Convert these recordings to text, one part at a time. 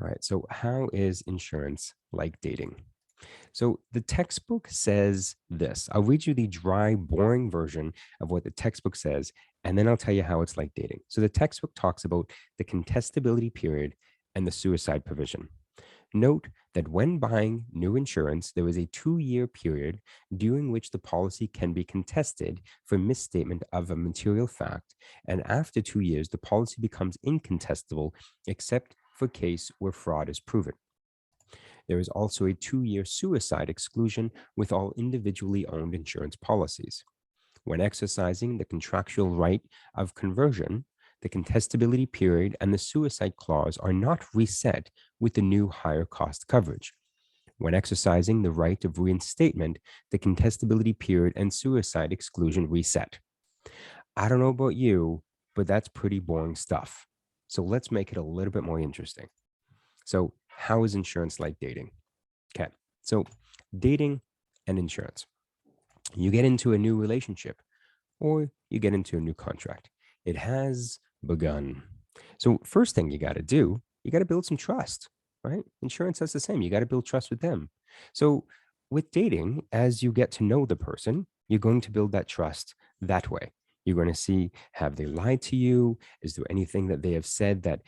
All right. So, how is insurance like dating? So, the textbook says this. I'll read you the dry, boring version of what the textbook says, and then I'll tell you how it's like dating. So, the textbook talks about the contestability period and the suicide provision. Note that when buying new insurance, there is a 2-year period during which the policy can be contested for misstatement of a material fact. And after 2 years, the policy becomes incontestable except for case where fraud is proven. There is also a 2-year suicide exclusion with all individually owned insurance policies. When exercising the contractual right of conversion, the contestability period and the suicide clause are not reset with the new higher cost coverage. When exercising the right of reinstatement, the contestability period and suicide exclusion reset. I don't know about you, but that's pretty boring stuff. So let's make it a little bit more interesting. So, how is insurance like dating? Okay. So, dating and insurance. You get into a new relationship or you get into a new contract. It has begun. So, first thing you got to do, you got to build some trust, right? Insurance does the same. You got to build trust with them. So, with dating, as you get to know the person, you're going to build that trust that way. You're going to see, have they lied to you? Is there anything that they have said that,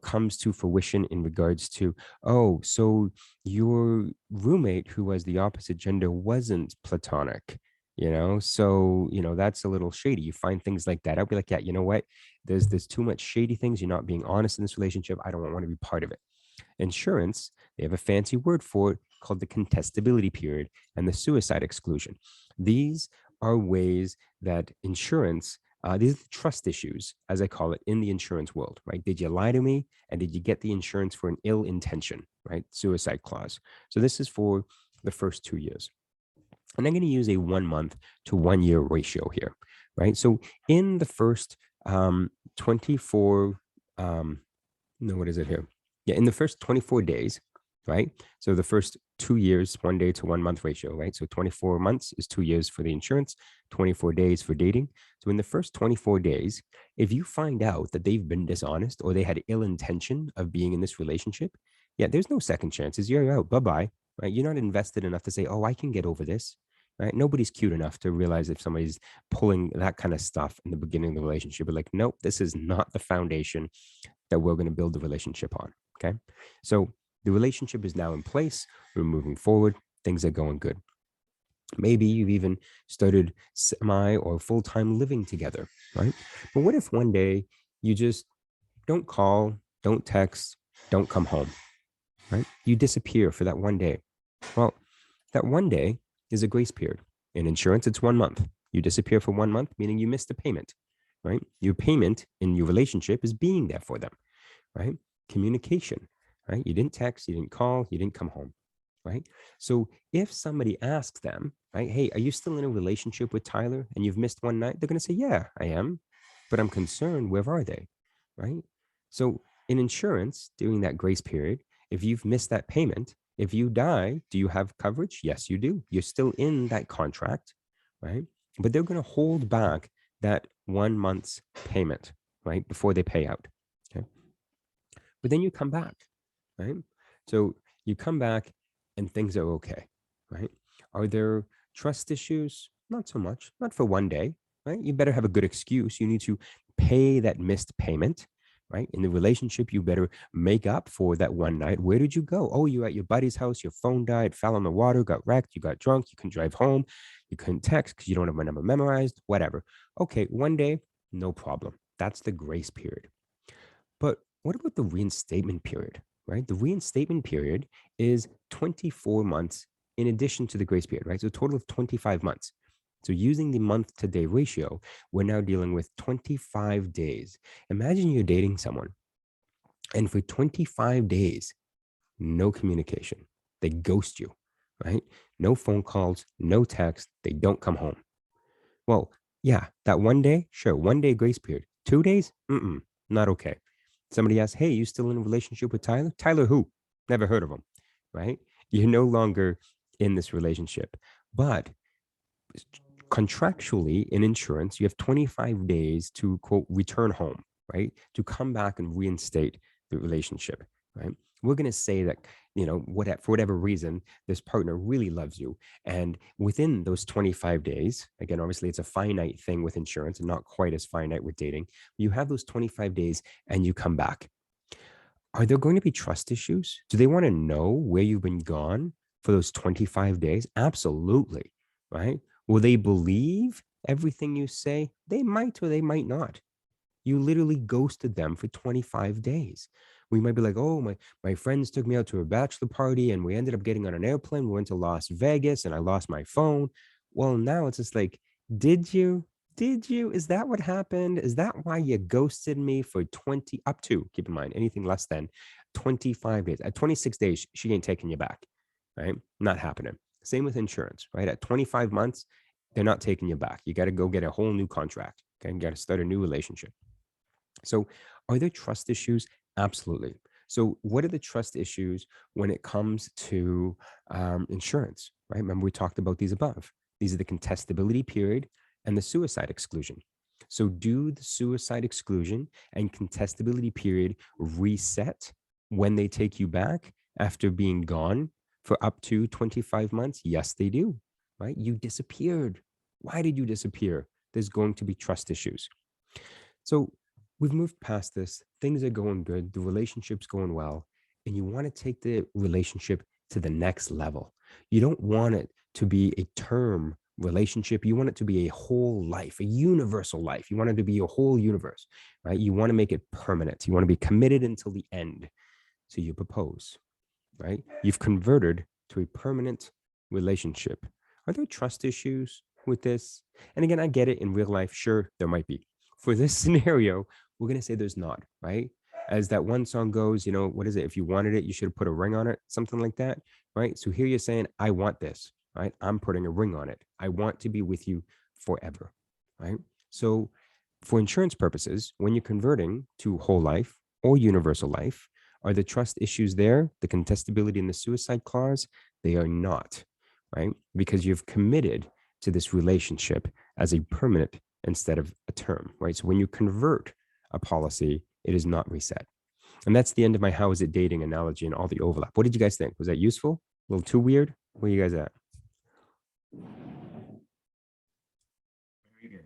comes to fruition in regards to, oh, so your roommate who was the opposite gender wasn't platonic, so that's a little shady. You find things like that, I'll be like, yeah, you know what, there's too much shady things. You're not being honest in this relationship. I don't want to be part of it. Insurance, they have a fancy word for it called the contestability period and the suicide exclusion. These are ways that insurance, these are the trust issues, as I call it, in the insurance world, right? Did you lie to me? And did you get the insurance for an ill intention, right? Suicide clause. So this is for the first 2 years. And I'm going to use a 1 month to 1 year ratio here, right? So in the first 24, no, what is it here? Yeah, in the first 24 days, right? So the first 2 years, 1 day to 1 month ratio, right? So 24 months is 2 years for the insurance, 24 days for dating. So in the first 24 days, if you find out that they've been dishonest or they had ill intention of being in this relationship, yeah, there's no second chances. You're out. Bye bye. Right? You're not invested enough to say, oh, I can get over this. Right? Nobody's cute enough to realize if somebody's pulling that kind of stuff in the beginning of the relationship. But like, nope, this is not the foundation that we're going to build the relationship on. Okay. So the relationship is now in place. We're moving forward. Things are going good. Maybe you've even started semi or full time living together, right? But what if one day you just don't call, don't text, don't come home, right? You disappear for that one day. Well, that one day is a grace period. In insurance, it's 1 month. You disappear for 1 month, meaning you missed a payment, right? Your payment in your relationship is being there for them, right? Communication, right? You didn't text, you didn't call, you didn't come home, right? So if somebody asks them, right, hey, are you still in a relationship with Tyler and you've missed one night? They're going to say, yeah, I am, but I'm concerned. Where are they, right? So in insurance, during that grace period, if you've missed that payment, if you die, do you have coverage? Yes, you do. You're still in that contract, right? But they're going to hold back that 1 month's payment, right, before they pay out. Okay. But then you come back, right? So you come back and things are okay, right? Are there trust issues? Not so much, not for one day, right? You better have a good excuse. You need to pay that missed payment, right? In the relationship, you better make up for that one night. Where did you go? Oh, you were at your buddy's house, your phone died, fell on the water, got wrecked, you got drunk, you couldn't drive home, you couldn't text because you don't have my number memorized, whatever. Okay, one day, no problem. That's the grace period. But what about the reinstatement period, right? The reinstatement period is 24 months in addition to the grace period, right? So a total of 25 months. So using the month to day ratio, we're now dealing with 25 days. Imagine you're dating someone and for 25 days, no communication. They ghost you, right? No phone calls, no text. They don't come home. Well, yeah, that one day, sure, 1 day grace period. 2 days, not okay. Somebody asks, hey, you still in a relationship with Tyler? Tyler who? Never heard of him, right? You're no longer in this relationship. But contractually in insurance, you have 25 days to, quote, return home, right? To come back and reinstate the relationship, right? we're going to say that, for whatever reason, this partner really loves you. And within those 25 days, again, obviously it's a finite thing with insurance and not quite as finite with dating. You have those 25 days and you come back. Are there going to be trust issues? Do they want to know where you've been gone for those 25 days? Absolutely. Right. Will they believe everything you say? They might or they might not. You literally ghosted them for 25 days. We might be like, oh, my friends took me out to a bachelor party and we ended up getting on an airplane. We went to Las Vegas and I lost my phone. Well, now it's just like, did you? Did you? Is that what happened? Is that why you ghosted me for 20, up to, keep in mind, anything less than 25 days? At 26 days, she ain't taking you back, right? Not happening. Same with insurance, right? At 25 months, they're not taking you back. You got to go get a whole new contract. Okay. You got to start a new relationship. So, are there trust issues? Absolutely. So, what are the trust issues when it comes to insurance, right? Remember, we talked about these above. These are the contestability period and the suicide exclusion. So, do the suicide exclusion and contestability period reset when they take you back after being gone for up to 25 months? Yes, they do, right? You disappeared. Why did you disappear? There's going to be trust issues. So, we've moved past this. Things are going good. The relationship's going well. And you want to take the relationship to the next level. You don't want it to be a term relationship. You want it to be a whole life, a universal life. You want it to be a whole universe, right? You want to make it permanent. You want to be committed until the end. So you propose, right? You've converted to a permanent relationship. Are there trust issues with this? And again, I get it in real life. Sure, there might be. For this scenario, we're going to say there's not, right? As that one song goes, what is it? If you wanted it, you should have put a ring on it, something like that, right? So here you're saying, I want this, right? I'm putting a ring on it. I want to be with you forever, right? So for insurance purposes, when you're converting to whole life or universal life, are the trust issues there? The contestability and the suicide clause? They are not, right? Because you've committed to this relationship as a permanent instead of a term, right? So when you convert a policy, it is not reset. And that's the end of my how is it dating analogy and all the overlap. What did you guys think? Was that useful? A little too weird? Where are you guys at? Very good.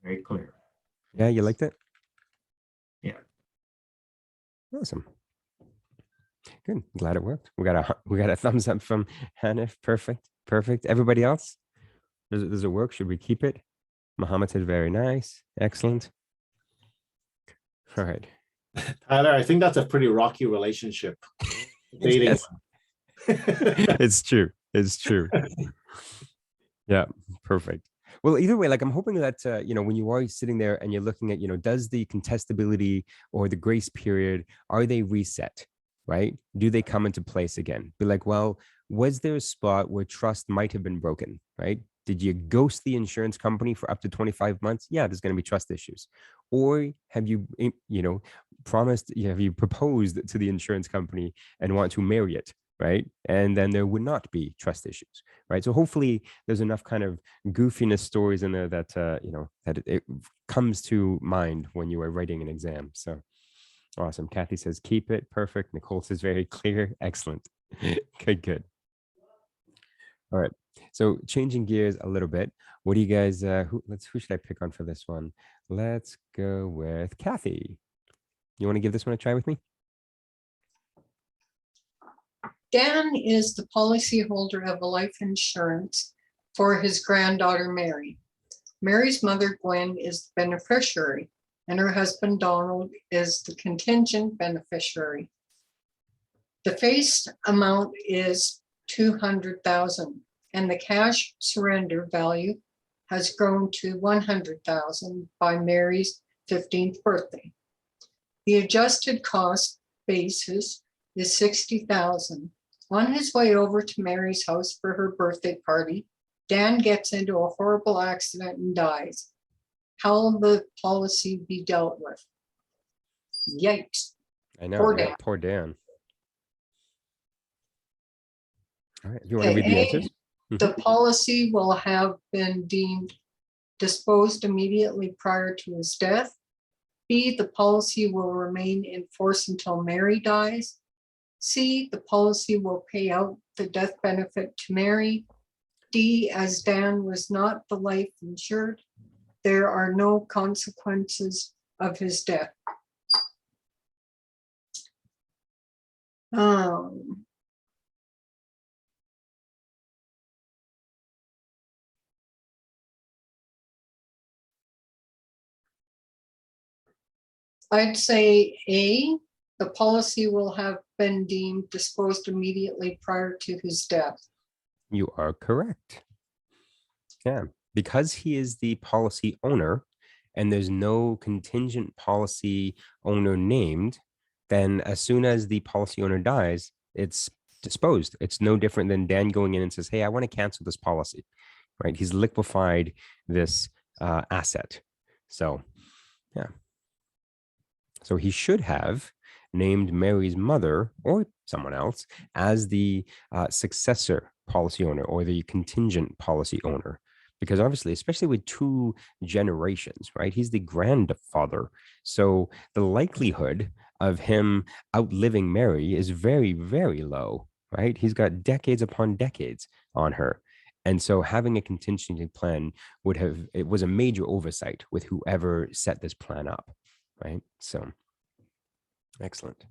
Very clear. Yeah, you liked it? Yeah. Awesome. Good. Glad it worked. We got a thumbs up from Hanif. Perfect. Perfect. Everybody else? Does it work? Should we keep it? Muhammad said very nice. Excellent. All right. Tyler, I think that's a pretty rocky relationship. Dating. Yes. It's true. It's true. Yeah, perfect. Well, either way, like I'm hoping that, when you are sitting there and you're looking at, does the contestability or the grace period, are they reset, right? Do they come into place again? Be like, well, was there a spot where trust might have been broken, right? Did you ghost the insurance company for up to 25 months? Yeah, there's going to be trust issues. Or have you, have you proposed to the insurance company and want to marry it, right? And then there would not be trust issues, right? So hopefully there's enough kind of goofiness stories in there that, that it comes to mind when you are writing an exam. So awesome. Kathy says, keep it. Perfect. Nicole says, very clear. Excellent. Good. All right. So changing gears a little bit. What do you guys, who should I pick on for this one? Let's go with Kathy. You want to give this one a try with me? Dan is the policyholder of a life insurance for his granddaughter, Mary. Mary's mother, Gwen, is the beneficiary, and her husband, Donald, is the contingent beneficiary. The face amount is $200,000, and the cash surrender value has grown to $100,000 by Mary's 15th birthday. The adjusted cost basis is $60,000. On his way over to Mary's house for her birthday party, Dan gets into a horrible accident and dies. How will the policy be dealt with? Yikes. I know. Poor Yeah, Dan. poor Dan. All right. You want to read the answers? The policy will have been deemed disposed immediately prior to his death. B, the policy will remain in force until Mary dies. C, the policy will pay out the death benefit to Mary. D, as Dan was not the life insured, there are no consequences of his death. I'd say A, the policy will have been deemed disposed immediately prior to his death. You are correct. Yeah, because he is the policy owner and there's no contingent policy owner named, then as soon as the policy owner dies, it's disposed. It's no different than Dan going in and says, hey, I want to cancel this policy, right? He's liquefied this asset. So, yeah. So he should have named Mary's mother or someone else as the successor policy owner or the contingent policy owner. Because obviously, especially with 2 generations, right? He's the grandfather. So the likelihood of him outliving Mary is very, very low, right? He's got decades upon decades on her. And so having a contingency plan it was a major oversight with whoever set this plan up, right? So excellent.